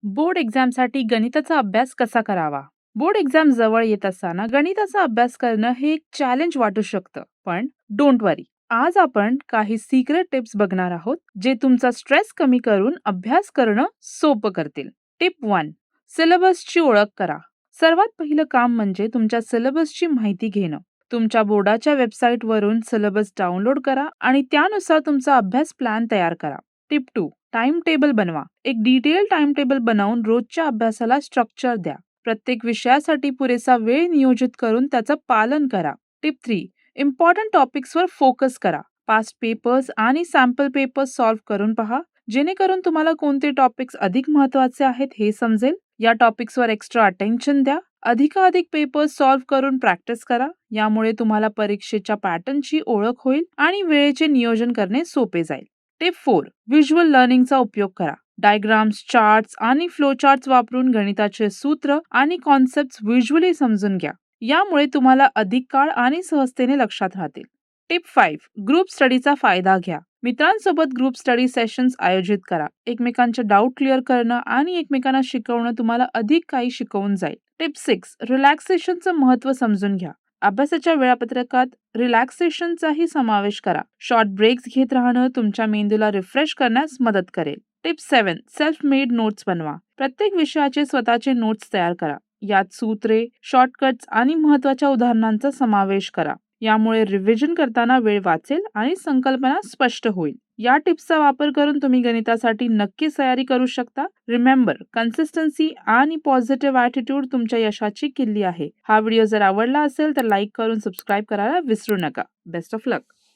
Board एक्झामसाठी गणिताचा अभ्यास कसा करावा? बोर्ड एक्झाम जवळ येत असताना गणिताचा अभ्यास करणं हे एक चॅलेंज वाटू शकतं. पण डोंट वरी. आज आपण काही सिक्रेट टिप्स बघणार आहोत, जे तुमचा स्ट्रेस कमी करून अभ्यास करणं सोपं करतील. टिप 1. सिलेबसची ओळख करा. सर्वात पहिलं काम म्हणजे तुमच्या सिलेबसची माहिती घेणं. तुमच्या बोर्डाच्या वेबसाईटवरून सिलेबस डाउनलोड करा आणि त्यानुसार तुमचा अभ्यास प्लॅन तयार करा. टिप 2. टाइम टेबल बनवा. एक डिटेल टाइम टेबल बनवून रोजच्या अभ्यासाला स्ट्रक्चर द्या. प्रत्येक विषयासाठी पुरेसा वेळ नियोजित करून त्याचं पालन करा. टिप 3. इम्पॉर्टंट टॉपिक्सवर फोकस करा. पास्ट पेपर्स आणि सॅम्पल पेपर्स सॉल्व्ह करून पहा, जेणेकरून तुम्हाला कोणते टॉपिक्स अधिक महत्त्वाचे आहेत हे समजेल. या टॉपिक्सवर एक्स्ट्रा अटेन्शन द्या. अधिकाधिक पेपर्स सॉल्व्ह करून प्रॅक्टिस करा. यामुळे तुम्हाला परीक्षेच्या पॅटर्नची ओळख होईल आणि वेळेचे नियोजन करणे सोपे जाईल. टिप 4. व्हिज्युअल लर्निंगचा उपयोग करा. डायग्राम्स, चार्ट्स आणि फ्लो चार्ट्स वापरून गणिताचे सूत्र आणि कॉन्सेप्ट व्हिज्युअली समजून घ्या. यामुळे तुम्हाला अधिक काळ आणि सहजतेने लक्षात राहतील. टिप 5. ग्रुप स्टडीचा फायदा घ्या. मित्रांसोबत ग्रुप स्टडी सेशन्स आयोजित करा. एकमेकांचे डाऊट क्लिअर करणं आणि एकमेकांना शिकवणं तुम्हाला अधिक काही शिकवून जाईल. टिप 6. रिलॅक्सेशनचं महत्त्व समजून घ्या. अभ्यासाच्या वेळापत्रकात रिलॅक्सेशनचाही समावेश करा. शॉर्ट ब्रेक्स घेत राहणं तुमच्या मेंदूला रिफ्रेश करण्यास मदत करेल. टिप 7. सेल्फ मेड नोट्स बनवा. प्रत्येक विषयाचे स्वतःचे नोट्स तयार करा. यात सूत्रे, शॉर्टकट्स आणि महत्त्वाच्या उदाहरणांचा समावेश करा. यामुळे रिव्हिजन करताना वेळ वाचेल आणि संकल्पना स्पष्ट होईल. या टिप्सचा वापर करून तुम्ही गणितासाठी नक्कीच तयारी करू शकता. रिमेंबर, कन्सिस्टन्सी आणि पॉझिटिव्ह ॲटिट्यूड तुमच्या यशाची किल्ली आहे. हा व्हिडिओ जर आवडला असेल तर लाईक करून सबस्क्राईब करायला विसरू नका. Best of luck.